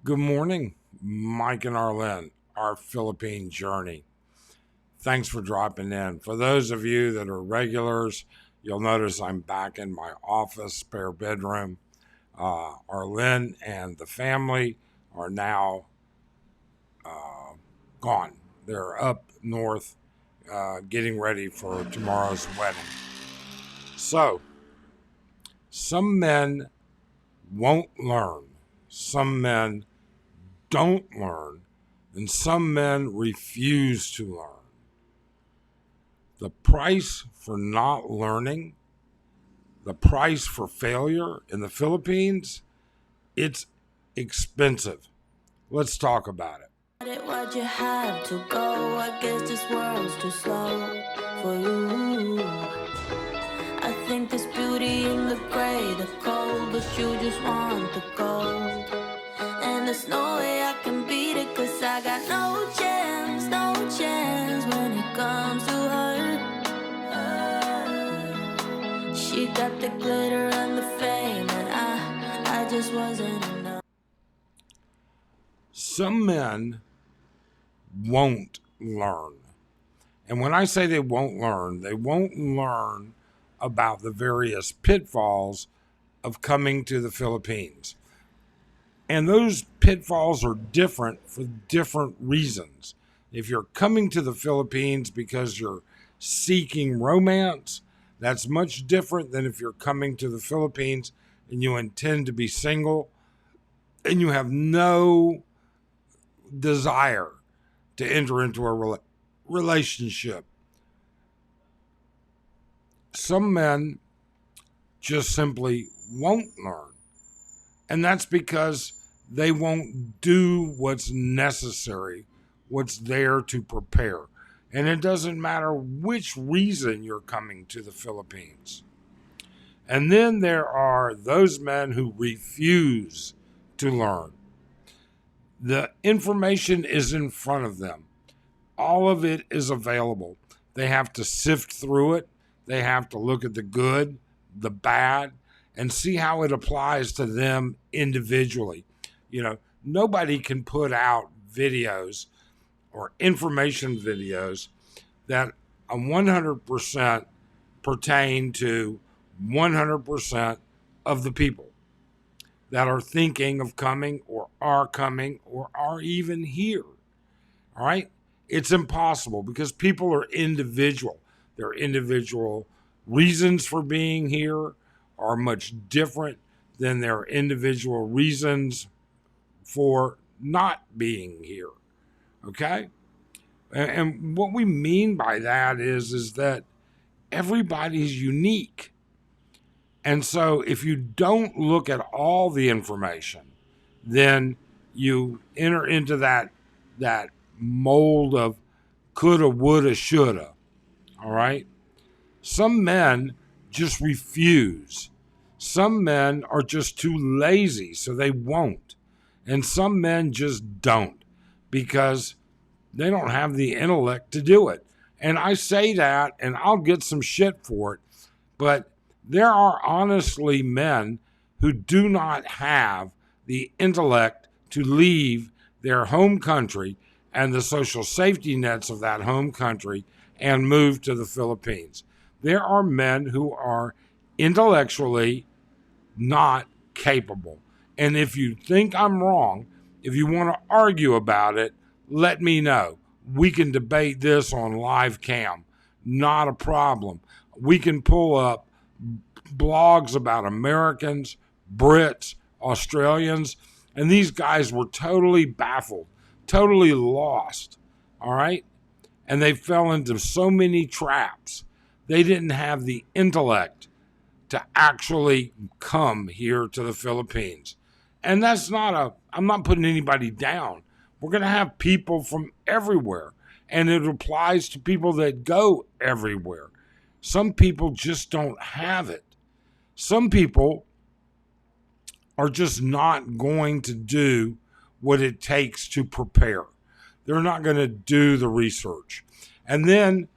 Good morning, Mike and Arlen, our Philippine journey. Thanks for dropping in. For those of you that are regulars, you'll notice I'm back in my office, spare bedroom. Arlen and the family are now gone. They're up north getting ready for tomorrow's wedding. So, some men won't learn. Some men don't learn, and some men refuse to learn. The price for not learning, the price for failure in the Philippines, it's expensive. Let's talk about it. Why'd you have to go? I guess this world's too slow for you. I think there's beauty in the gray, the cold, but you just want the gold. And there's no way I can beat it, cause I got no chance when it comes to her. She got the glitter and the fame, and I just wasn't enough. Some men won't learn. And when I say they won't learn about the various pitfalls of coming to the Philippines. And those pitfalls are different for different reasons. If you're coming to the Philippines because you're seeking romance, that's much different than if you're coming to the Philippines and you intend to be single and you have no desire to enter into a relationship. Some men just simply won't learn. And that's because they won't do what's necessary, what's there to prepare. And it doesn't matter which reason you're coming to the Philippines. And then there are those men who refuse to learn. The information is in front of them. All of it is available. They have to sift through it. They have to look at the good, the bad, and see how it applies to them individually. Nobody can put out videos or information videos that 100% pertain to 100% of the people that are thinking of coming or are even here. All right? It's impossible because people are individual. Their individual reasons for being here are much different than their individual reasons for not being here. Okay? And what we mean by that is that everybody's unique. And so if you don't look at all the information, then you enter into that mold of coulda, woulda, shoulda. All right? Some men just refuse. Some men are just too lazy, so they won't. And some men just don't because they don't have the intellect to do it. And I say that, and I'll get some shit for it, but there are honestly men who do not have the intellect to leave their home country and the social safety nets of that home country and move to the Philippines. There are men who are intellectually not capable. And if you think I'm wrong, if you want to argue about it, let me know. We can debate this on live cam. Not a problem. We can pull up blogs about Americans, Brits, Australians, and these guys were totally baffled, totally lost. All right? And they fell into so many traps. They didn't have the intellect to actually come here to the Philippines. And I'm not putting anybody down. We're going to have people from everywhere. And it applies to people that go everywhere. Some people just don't have it. Some people are just not going to do what it takes to prepare. They're not going to do the research. And then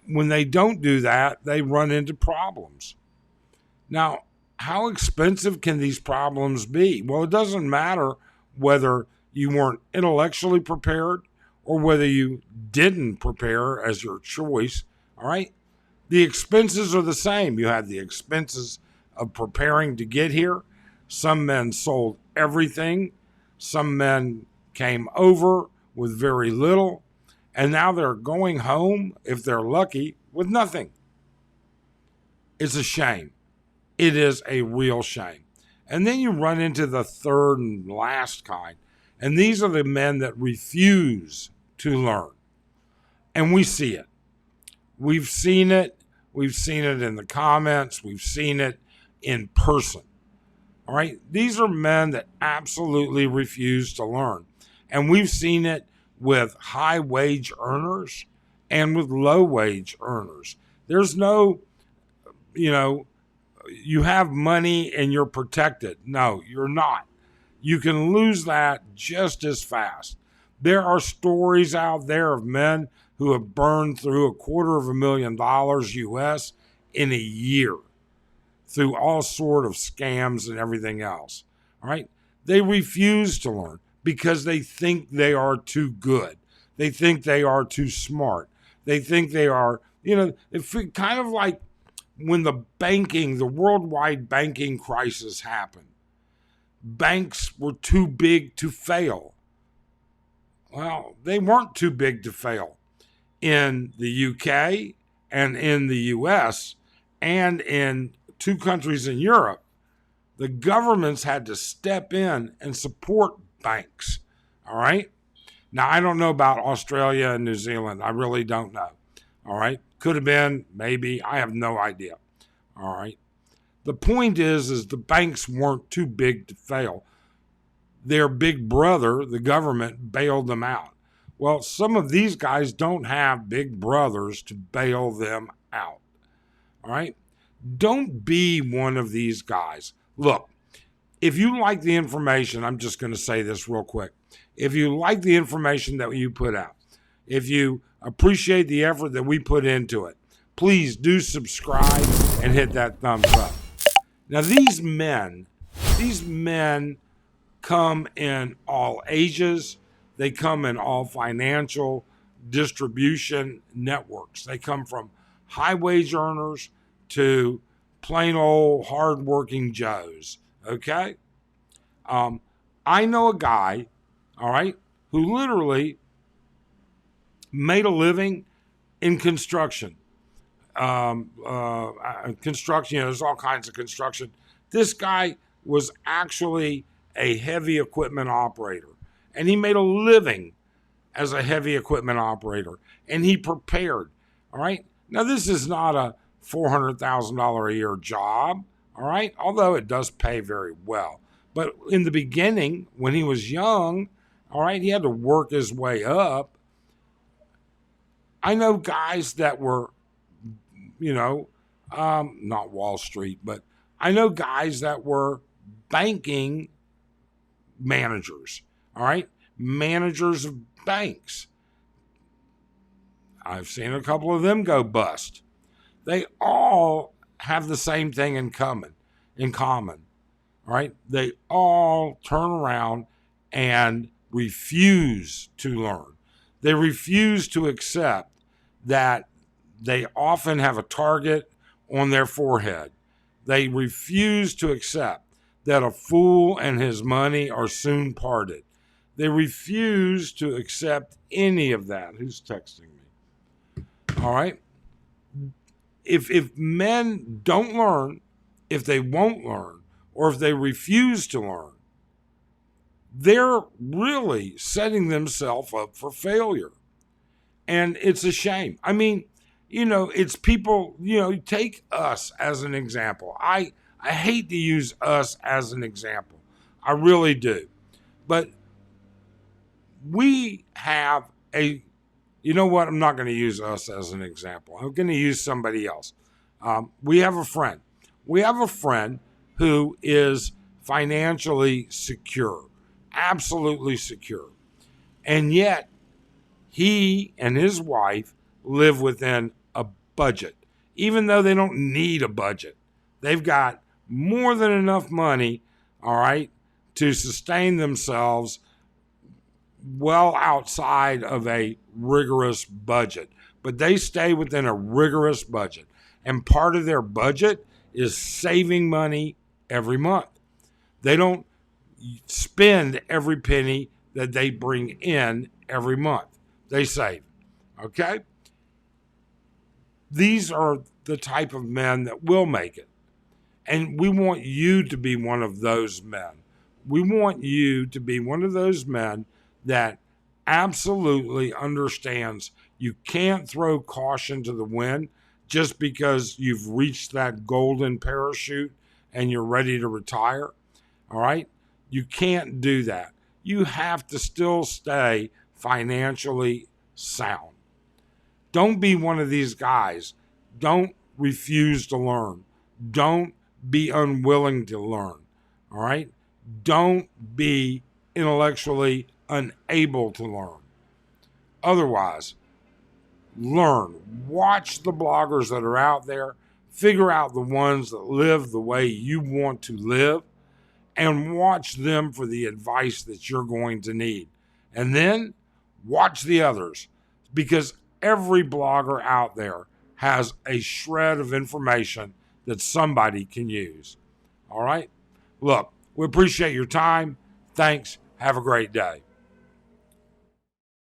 when they don't do that, they run into problems. Now, how expensive can these problems be? Well, it doesn't matter whether you weren't intellectually prepared or whether you didn't prepare as your choice, all right? The expenses are the same. You have the expenses of preparing to get here. Some men sold everything. Some men came over with very little. And now they're going home, if they're lucky, with nothing. It's a shame. It is a real shame. And then you run into the third and last kind. And these are the men that refuse to learn. And we see it. We've seen it. We've seen it in the comments. We've seen it in person. All right? These are men that absolutely refuse to learn. And we've seen it with high wage earners and with low wage earners. There's no, you have money and you're protected. No, you're not. You can lose that just as fast. There are stories out there of men who have burned through $250,000 US in a year through all sort of scams and everything else. All right? They refuse to learn because they think they are too good. They think they are too smart. They think they are, it's kind of like when the worldwide banking crisis happened. Banks were too big to fail. Well, they weren't too big to fail. In the UK and in the US and in 2 countries in Europe, the governments had to step in and support banks. All right? Now, I don't know about Australia and New Zealand. I really don't know. All right? Could have been, maybe. I have no idea. All right? The point is the banks weren't too big to fail. Their big brother, the government, bailed them out. Well, some of these guys don't have big brothers to bail them out. All right? Don't be one of these guys. Look, if you like the information, I'm just going to say this real quick. If you like the information that you put out, if you appreciate the effort that we put into it, please do subscribe and hit that thumbs up. Now, these men come in all ages. They come in all financial distribution networks. They come from high wage earners to plain old hardworking Joes. Okay? I know a guy, all right, who literally made a living in construction. Construction, there's all kinds of construction. This guy was actually a heavy equipment operator, and he made a living as a heavy equipment operator, and he prepared. All right. Now, this is not a $400,000 a year job. All right. Although it does pay very well. But in the beginning, when he was young, all right, he had to work his way up. I know guys that were, not Wall Street, but I know guys that were banking managers, all right? Managers of banks. I've seen a couple of them go bust. They all have the same thing in common, all right? They all turn around and refuse to learn. They refuse to accept that they often have a target on their forehead. They refuse to accept that a fool and his money are soon parted. They refuse to accept any of that. Who's texting me? All right? If men don't learn, if they won't learn, or if they refuse to learn, they're really setting themselves up for failure. And it's a shame. I mean, it's people, take us as an example. I hate to use us as an example. I really do. But we have I'm not going to use us as an example. I'm going to use somebody else. We have a friend. We have a friend who is financially secure, absolutely secure. And yet, he and his wife live within a budget, even though they don't need a budget. They've got more than enough money, all right, to sustain themselves well outside of a rigorous budget. But they stay within a rigorous budget. And part of their budget is saving money every month. They don't spend every penny that they bring in every month. They save. Okay? These are the type of men that will make it. And we want you to be one of those men. We want you to be one of those men that absolutely understands you can't throw caution to the wind just because you've reached that golden parachute and you're ready to retire. All right? You can't do that. You have to still stay financially sound. Don't be one of these guys. Don't refuse to learn. Don't be unwilling to learn. All right? Don't be intellectually unable to learn. Otherwise, learn. Watch the bloggers that are out there. Figure out the ones that live the way you want to live and watch them for the advice that you're going to need. And then watch the others, because every blogger out there has a shred of information that somebody can use. All right? Look, we appreciate your time. Thanks. Have a great day.